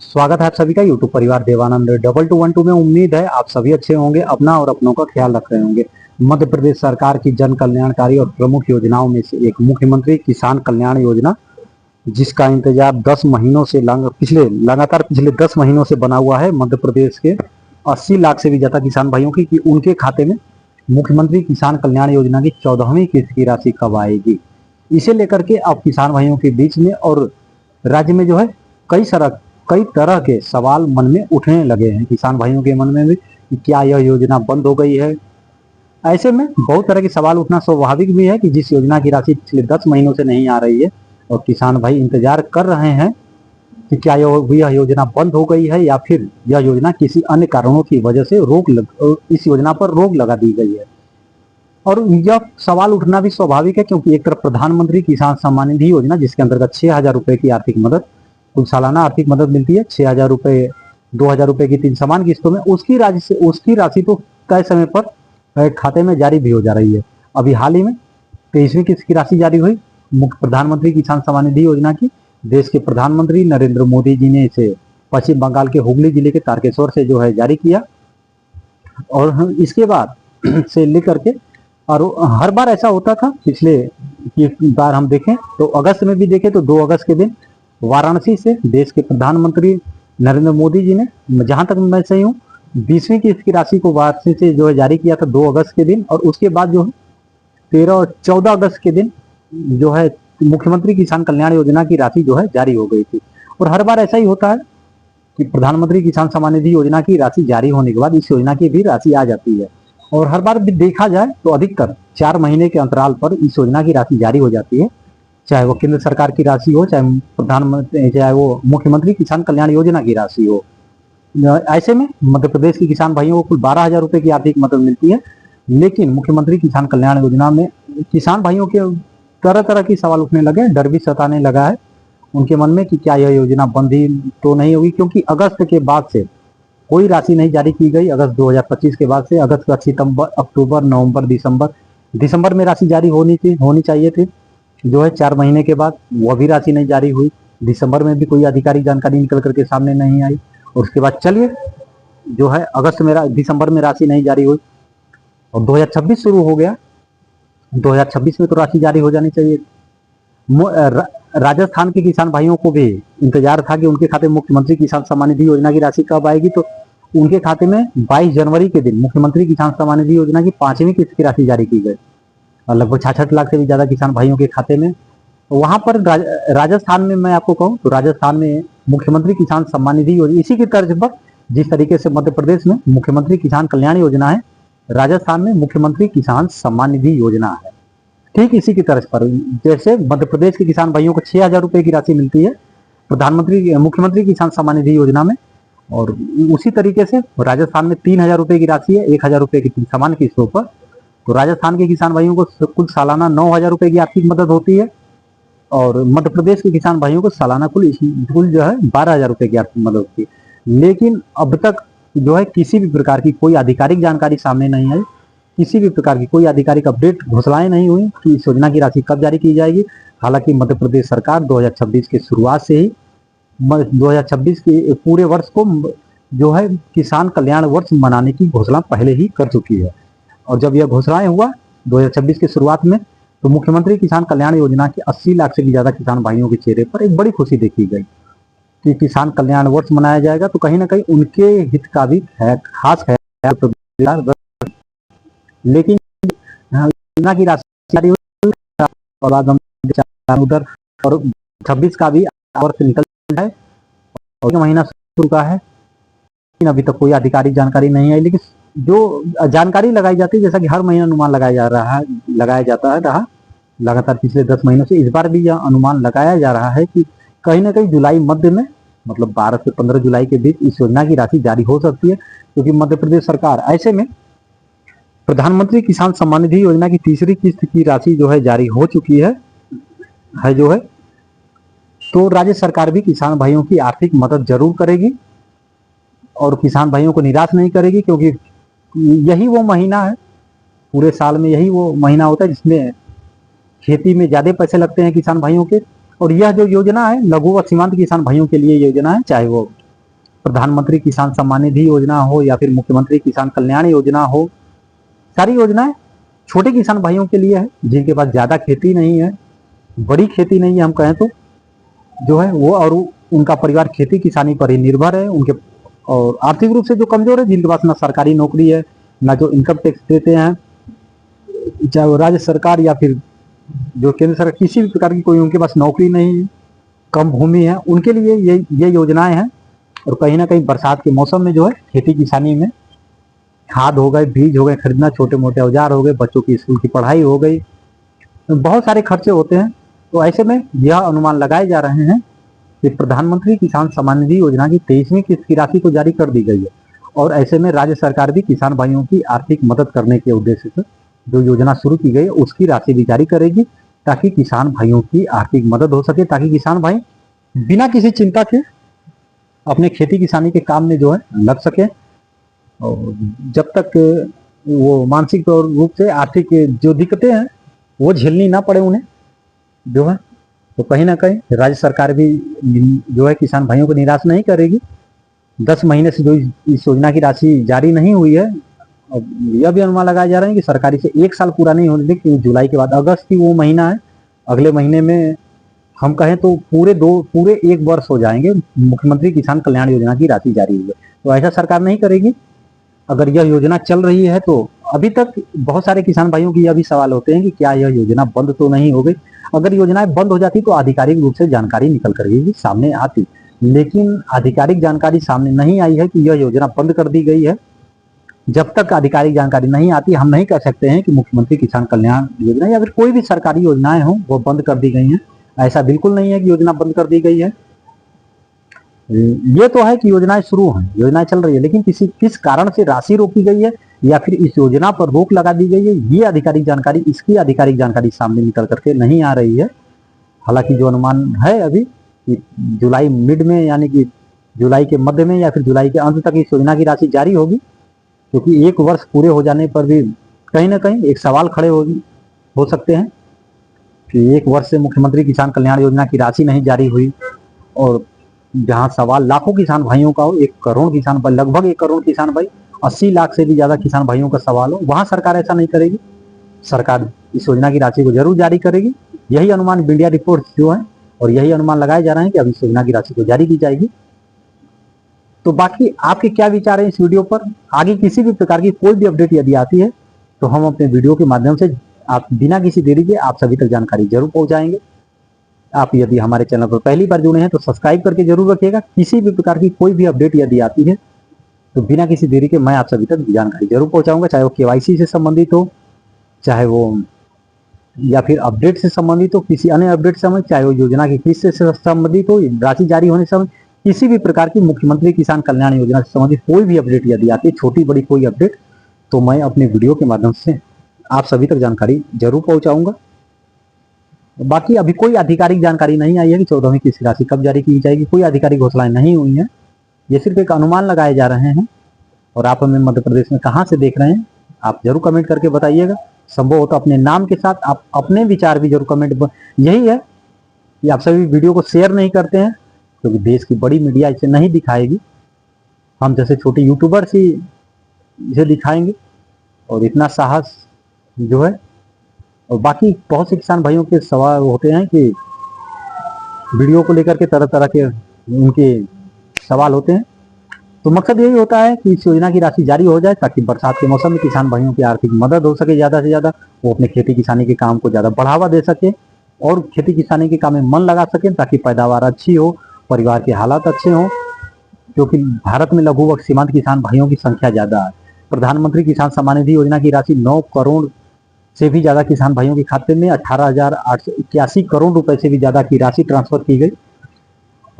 स्वागत है आप सभी का यूट्यूब परिवार देवानंद 2212 में। उम्मीद है आप सभी अच्छे होंगे, अपना और अपनों का ख्याल रख रहे होंगे। मध्य प्रदेश सरकार की जन कल्याणकारी और प्रमुख योजनाओं में से एक मुख्यमंत्री किसान कल्याण योजना, जिसका इंतजार 10 महीनों से लगातार पिछले 10 महीनों से बना हुआ है मध्य प्रदेश के 80 लाख से भी ज्यादा किसान भाइयों की कि उनके खाते में मुख्यमंत्री किसान कल्याण योजना की 14वीं किस्त की राशि कब आएगी। इसे लेकर के अब किसान भाइयों के बीच में और राज्य में जो है कई तरह के सवाल मन में उठने लगे हैं। किसान भाइयों के मन में भी कि क्या यह योजना बंद हो गई है। ऐसे में बहुत तरह के सवाल उठना स्वाभाविक भी है कि जिस योजना की राशि पिछले 10 महीनों से नहीं आ रही है और किसान भाई इंतजार कर रहे हैं कि क्या यह योजना बंद हो गई है या फिर यह योजना किसी अन्य कारणों की वजह से इस योजना पर रोक लगा दी गई है। और यह सवाल उठना भी स्वाभाविक है क्योंकि एक तरफ प्रधानमंत्री किसान सम्मान निधि योजना, जिसके अंतर्गत 6,000 रुपए की आर्थिक मदद, कुल सालाना आर्थिक मदद मिलती है 6,000 रुपए, 2,000 रुपए की 3 समान किस्तों में। उसकी राशि तो तय समय पर खाते में जारी भी हो जा रही है। अभी हाल ही में 23वीं किस्त की राशि जारी हुई मुख्य प्रधानमंत्री किसान सम्मान निधि योजना की। देश के प्रधानमंत्री नरेंद्र मोदी जी ने इसे पश्चिम बंगाल के हुगली जिले के तारकेश्वर से जो है जारी किया। और इसके बाद से लेकर के और हर बार ऐसा होता था। पिछले बार हम देखें तो अगस्त में भी देखें तो 2 अगस्त के दिन वाराणसी से देश के प्रधानमंत्री नरेंद्र मोदी जी ने, जहां तक मैं सही हूँ, 20वीं किस्त की राशि को वाराणसी से जो है जारी किया था 2 अगस्त के दिन। और उसके बाद जो है 13 और 14 अगस्त के दिन जो है मुख्यमंत्री किसान कल्याण योजना की राशि जो है जारी हो गई थी। और हर बार ऐसा ही होता है कि प्रधानमंत्री किसान सम्मान निधि योजना की राशि जारी होने के बाद इस योजना की भी राशि आ जाती है। और हर बार भी देखा जाए तो अधिकतर 4 महीने के अंतराल पर इस योजना की राशि जारी हो जाती है, चाहे वो केंद्र सरकार की राशि हो, चाहे वो मुख्यमंत्री किसान कल्याण योजना की राशि हो। ऐसे में मध्य प्रदेश के किसान भाइयों को कुल 12,000 रुपए की आर्थिक मदद मिलती है। लेकिन मुख्यमंत्री किसान कल्याण योजना में किसान भाइयों के तरह तरह की सवाल उठने लगे, डर भी सताने लगा है उनके मन में कि क्या यह योजना बंद ही तो नहीं होगी, क्योंकि अगस्त के बाद से कोई राशि नहीं जारी की गई। अगस्त 2025 के बाद से अगस्त का सितंबर, अक्टूबर, नवंबर, दिसंबर में राशि जारी होनी चाहिए थी, जो है 4 महीने के बाद वह भी राशि नहीं जारी हुई। दिसंबर में भी कोई आधिकारिक जानकारी निकल करके सामने नहीं आई। और उसके बाद चलिए जो है दिसंबर में राशि नहीं जारी हुई और 2026 शुरू हो गया। 2026 में तो राशि जारी हो जानी चाहिए। राजस्थान के किसान भाइयों को भी इंतजार था कि उनके खाते में मुख्यमंत्री किसान सम्मान निधि योजना की राशि कब आएगी। तो उनके खाते में 22 जनवरी के दिन मुख्यमंत्री किसान सम्मान निधि योजना की 5वीं किस्त की राशि जारी की गई और लगभग 66 लाख से भी ज्यादा किसान भाइयों के खाते में। वहां पर राजस्थान में मैं आपको कहूं तो राजस्थान में मुख्यमंत्री किसान सम्मान निधि योजना, इसी की तर्ज पर जिस तरीके से मध्य प्रदेश में मुख्यमंत्री किसान कल्याण योजना है, राजस्थान में मुख्यमंत्री किसान सम्मान निधि योजना है। ठीक इसी की तर्ज पर जैसे मध्य प्रदेश के किसान भाइयों को 6,000 रुपए की राशि मिलती है मुख्यमंत्री किसान सम्मान निधि योजना में, और उसी तरीके से राजस्थान में 3,000 रुपए की राशि है 1,000 रुपए की समान किस्तों पर। तो राजस्थान के किसान भाइयों को कुल सालाना 9,000 रुपए की आर्थिक मदद होती है और मध्य प्रदेश के किसान भाइयों को सालाना कुल जो है 12,000 रुपए की आर्थिक मदद होती है। लेकिन अब तक जो है किसी भी प्रकार की कोई आधिकारिक जानकारी सामने नहीं आई, किसी भी प्रकार की कोई आधिकारिक अपडेट, घोषणाएं नहीं हुई कि इस योजना की राशि कब जारी की जाएगी। हालांकि मध्य प्रदेश सरकार 2026 की शुरुआत से ही 2026 के पूरे वर्ष को जो है किसान कल्याण वर्ष मनाने की घोषणा पहले ही कर चुकी है। और जब यह घोषणाएं हुआ 2026 की शुरुआत में, तो मुख्यमंत्री किसान कल्याण योजना के 80 लाख से भी ज्यादा किसान भाइयों के चेहरे पर एक बड़ी खुशी देखी गई कि किसान कल्याण वर्ष मनाया जाएगा। तो कहीं ना कहीं उनके हित का भी खास ख्याल। लेकिन योजना की राशि जारी हुई उधर और 26 का भी वर्ष निकल जाए और महीना शुरू का है, लेकिन अभी तक कोई आधिकारिक जानकारी नहीं आई। लेकिन जो जानकारी लगाई जाती है, जैसा कि हर महीना अनुमान लगाया जाता है लगातार पिछले 10 महीनों से, इस बार भी यह अनुमान लगाया जा रहा है कि कहीं ना कहीं जुलाई मध्य में, मतलब 12 से 15 जुलाई के बीच इस योजना की राशि जारी हो सकती है। क्योंकि मध्य प्रदेश सरकार ऐसे में प्रधानमंत्री किसान सम्मान निधि योजना की 3री किस्त की राशि जो है जारी हो चुकी है जो है। तो राज्य सरकार भी किसान भाइयों की आर्थिक मदद जरूर करेगी और किसान भाइयों को निराश नहीं करेगी, क्योंकि यही वो महीना है, पूरे साल में यही वो महीना होता है जिसमें खेती में ज्यादा पैसे लगते हैं किसान भाइयों के। और यह जो योजना है लघु व सीमांत किसान भाइयों के लिए योजना है, चाहे वो प्रधानमंत्री किसान सम्मान निधि योजना हो या फिर मुख्यमंत्री किसान कल्याण योजना हो, सारी योजनाएं छोटे किसान भाइयों के लिए है जिनके पास ज्यादा खेती नहीं है, बड़ी खेती नहीं है हम कहें तो, जो है वो और उनका परिवार खेती किसानी पर ही निर्भर है। उनके और आर्थिक रूप से जो कमजोर है, जिनके पास ना सरकारी नौकरी है, ना जो इनकम टैक्स देते हैं, चाहे वो राज्य सरकार या फिर जो केंद्र सरकार, किसी भी प्रकार की कोई उनके पास नौकरी नहीं है, कम भूमि है, उनके लिए ये योजनाएं हैं। और कहीं ना कहीं बरसात के मौसम में जो है खेती किसानी में खाद हो गए, बीज हो गए खरीदना, छोटे मोटे औजार हो गए, बच्चों की स्कूल की पढ़ाई हो गई, बहुत सारे खर्चे होते हैं। तो ऐसे में यह अनुमान लगाए जा रहे हैं कि प्रधानमंत्री किसान सम्मान निधि योजना की 23वीं किस्त की राशि को जारी कर दी गई है और ऐसे में राज्य सरकार भी किसान भाइयों की आर्थिक मदद करने के उद्देश्य से जो योजना शुरू की गई है उसकी राशि भी जारी करेगी, ताकि किसान भाइयों की आर्थिक मदद हो सके, ताकि किसान भाई बिना किसी चिंता के अपने खेती किसानी के काम में जो है लग सके और जब तक वो मानसिक रूप से आर्थिक जो दिक्कतें हैं वो झेलनी ना पड़े उन्हें जो है। तो कहीं ना कहीं राज्य सरकार भी जो है किसान भाइयों को निराश नहीं करेगी। 10 महीने से जो इस योजना की राशि जारी नहीं हुई है, अब यह भी अनुमान लगाया जा रहा है कि सरकारी से 1 साल पूरा नहीं होने देंगे, क्योंकि जुलाई के बाद अगस्त की वो महीना है, अगले महीने में हम कहें तो पूरे 1 वर्ष हो जाएंगे मुख्यमंत्री किसान कल्याण योजना की राशि जारी हुई है। तो ऐसा सरकार नहीं करेगी। अगर यह योजना चल रही है तो अभी तक बहुत सारे किसान भाइयों की यह भी सवाल होते हैं कि क्या यह योजना बंद तो नहीं हो गई। अगर योजनाएं बंद हो जाती तो आधिकारिक रूप से जानकारी निकल कर ही सामने आती, लेकिन आधिकारिक जानकारी सामने नहीं आई है कि यह योजना बंद कर दी गई है। जब तक आधिकारिक जानकारी नहीं आती हम नहीं कह सकते हैं कि मुख्यमंत्री किसान कल्याण योजना या फिर कोई भी सरकारी योजनाएं हो वो बंद कर दी गई हैं। ऐसा बिल्कुल नहीं है कि योजना बंद कर दी गई है। ये तो है कि योजनाएं शुरू हैं, योजनाएं चल रही है, लेकिन किस कारण से राशि रोकी गई है या फिर इस योजना पर रोक लगा दी गई है, ये इसकी आधिकारिक जानकारी सामने निकल करके नहीं आ रही है। हालांकि जो अनुमान है अभी कि जुलाई मिड में, यानी कि जुलाई के मध्य में या फिर जुलाई के अंत तक इस योजना की राशि जारी होगी, क्योंकि 1 वर्ष पूरे हो जाने पर भी कहीं ना कहीं एक सवाल खड़े हो सकते हैं कि 1 वर्ष से मुख्यमंत्री किसान कल्याण योजना की राशि नहीं जारी हुई, और जहां सवाल लाखों किसान भाइयों का हो, 1 करोड़ किसान भाई, लगभग 1 करोड़ किसान भाई, 80 लाख से भी ज्यादा किसान भाइयों का सवाल हो, वहां सरकार ऐसा नहीं करेगी। सरकार इस योजना की राशि को जरूर जारी करेगी। यही अनुमान मीडिया रिपोर्ट जो है और यही अनुमान लगाए जा रहे हैं कि अब इस योजना की राशि को जारी की जाएगी। तो बाकी आपके क्या विचार है इस वीडियो पर? आगे किसी भी प्रकार की कोई भी अपडेट यदि आती है तो हम अपने वीडियो के माध्यम से आप बिना किसी देरी के आप सभी तक जानकारी जरूर पहुंचाएंगे। आप यदि हमारे चैनल पर पहली बार जुड़े हैं तो सब्सक्राइब करके जरूर रखिएगा। किसी भी प्रकार की कोई भी अपडेट यदि आती है तो बिना किसी देरी के मैं आप सभी तक जानकारी जरूर पहुंचाऊंगा, चाहे वो केवाईसी से संबंधित हो, चाहे वो या फिर अपडेट से संबंधित हो, किसी अन्य अपडेट से संबंधित, चाहे वो योजना की किस्त से संबंधित हो, राशि जारी होने से संबंधित, किसी भी प्रकार की मुख्यमंत्री किसान कल्याण योजना से संबंधित कोई भी अपडेट यदि आती है, छोटी बड़ी कोई अपडेट, तो मैं अपने वीडियो के माध्यम से आप सभी तक जानकारी जरूर पहुंचाऊंगा। बाकी अभी कोई आधिकारिक जानकारी नहीं आई है कि 14वीं किस्त राशि कब जारी की जाएगी, कोई आधिकारिक घोषणाएं नहीं हुई हैं। ये सिर्फ एक अनुमान लगाए जा रहे हैं। और आप हमें मध्य प्रदेश में कहाँ से देख रहे हैं आप जरूर कमेंट करके बताइएगा। संभव हो तो अपने नाम के साथ आप अपने विचार भी जरूर कमेंट। यही है कि आप सभी वीडियो को शेयर नहीं करते हैं क्योंकि देश की बड़ी मीडिया इसे नहीं दिखाएगी, हम जैसे छोटे यूट्यूबर्स ही इसे दिखाएंगे। और इतना साहस जो है, और बाकी बहुत से किसान भाइयों के सवाल होते हैं कि वीडियो को लेकर के तरह तरह के उनके सवाल होते हैं। तो मकसद यही होता है कि इस योजना की राशि जारी हो जाए ताकि बरसात के मौसम में किसान भाइयों की आर्थिक मदद हो सके, ज़्यादा से ज़्यादा वो अपने खेती किसानी के काम को ज़्यादा बढ़ावा दे सके और खेती किसानी के काम में मन लगा सकें, ताकि पैदावार अच्छी हो, परिवार के हालात अच्छे हों। क्योंकि भारत में लघु व सीमांत किसान भाइयों की संख्या ज़्यादा है। प्रधानमंत्री किसान सम्मान निधि योजना की राशि 9 करोड़ से भी ज़्यादा किसान भाइयों के खाते में 18,881 करोड़ रुपए से भी ज़्यादा की राशि ट्रांसफर की गई।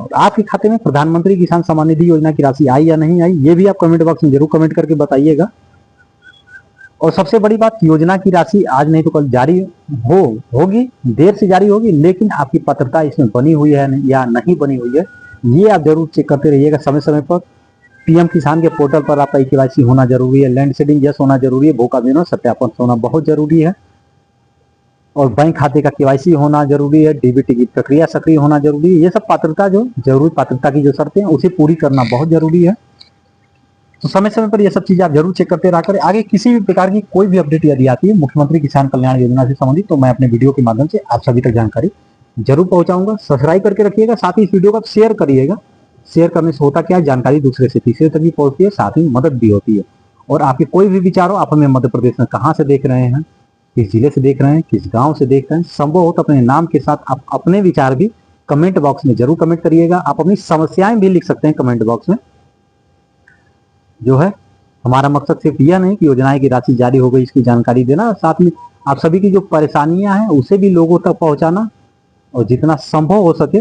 और आपके खाते में प्रधानमंत्री किसान सम्मान निधि योजना की राशि आई या नहीं आई, ये भी आप कमेंट बॉक्स में जरूर कमेंट करके बताइएगा। और सबसे बड़ी बात, योजना की राशि आज नहीं तो कल जारी होगी, देर से जारी होगी, लेकिन आपकी पात्रता इसमें बनी हुई है या नहीं बनी हुई है, ये आप जरूर चेक करते रहिएगा समय समय पर। पीएम किसान के पोर्टल पर आपका केवाईसी होना जरूरी है, लैंड सीडिंग यस होना जरूरी है, भूखा बिना सत्यापन होना बहुत जरूरी है। और बैंक खाते का केवाईसी होना जरूरी है, डीबीटी की प्रक्रिया सक्रिय होना जरूरी है। ये सब पात्रता जो जरूरी पात्रता की जो शर्तें हैं उसे पूरी करना बहुत जरूरी है। तो समय समय पर ये सब चीजें आप जरूर चेक करते रहा करें। आगे किसी भी प्रकार की कोई भी अपडेट यदि आती है मुख्यमंत्री किसान कल्याण योजना से संबंधित, तो मैं अपने वीडियो के माध्यम से आप सभी तक जानकारी जरूर पहुंचाऊंगा। सब्सक्राइब करके रखिएगा, साथ ही इस वीडियो को शेयर करिएगा। शेयर करने से होता क्या है, जानकारी दूसरे से तीसरे तक भी पहुंचती है, साथ ही मदद भी होती है। और आपके कोई भी विचार हो, आप हमें मध्य प्रदेश में कहाँ से देख रहे हैं, किस जिले से देख रहे हैं, किस गांव से देख रहे हैं, संभव हो तो अपने नाम के साथ आप अपने विचार भी कमेंट बॉक्स में जरूर कमेंट करिएगा। आप अपनी समस्याएं भी लिख सकते हैं कमेंट बॉक्स में। जो है हमारा मकसद सिर्फ यह नहीं कि योजनाएं की राशि जारी हो गई इसकी जानकारी देना, साथ में आप सभी की जो परेशानियां हैं उसे भी लोगों तक पहुंचाना, और जितना संभव हो सके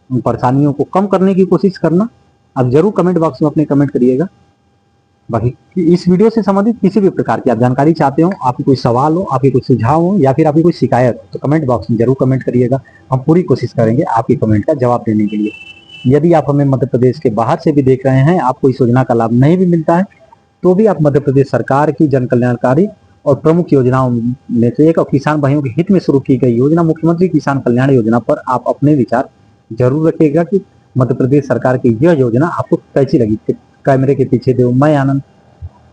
उन परेशानियों को कम करने की कोशिश करना। आप जरूर कमेंट बॉक्स में अपने कमेंट करिएगा। बाकी इस वीडियो से संबंधित किसी भी प्रकार की आप जानकारी चाहते हो, आपकी कोई सवाल हो, आपके कोई सुझाव हो, या फिर आपकी कोई शिकायत हो, तो कमेंट बॉक्स में जरूर कमेंट करिएगा। हम पूरी कोशिश करेंगे आपके कमेंट का जवाब देने के लिए। यदि आप हमें मध्य प्रदेश के बाहर से भी देख रहे हैं, आपको इस योजना का लाभ नहीं भी मिलता है, तो भी आप मध्य प्रदेश सरकार की जन कल्याणकारी और प्रमुख योजनाओं में से एक और किसान भाइयों के हित में शुरू की गई योजना मुख्यमंत्री किसान कल्याण योजना पर आप अपने विचार जरूर रखिएगा कि मध्य प्रदेश सरकार की यह योजना आपको कैसी लगी। कैमरे के पीछे थे मैं आनंद,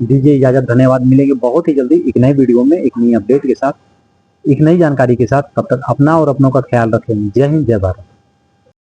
दीजिए इजाजत, धन्यवाद। मिलेंगे बहुत ही जल्दी एक नए वीडियो में, एक नई अपडेट के साथ, एक नई जानकारी के साथ। तब तक अपना और अपनों का ख्याल रखें। जय हिंद, जय भारत।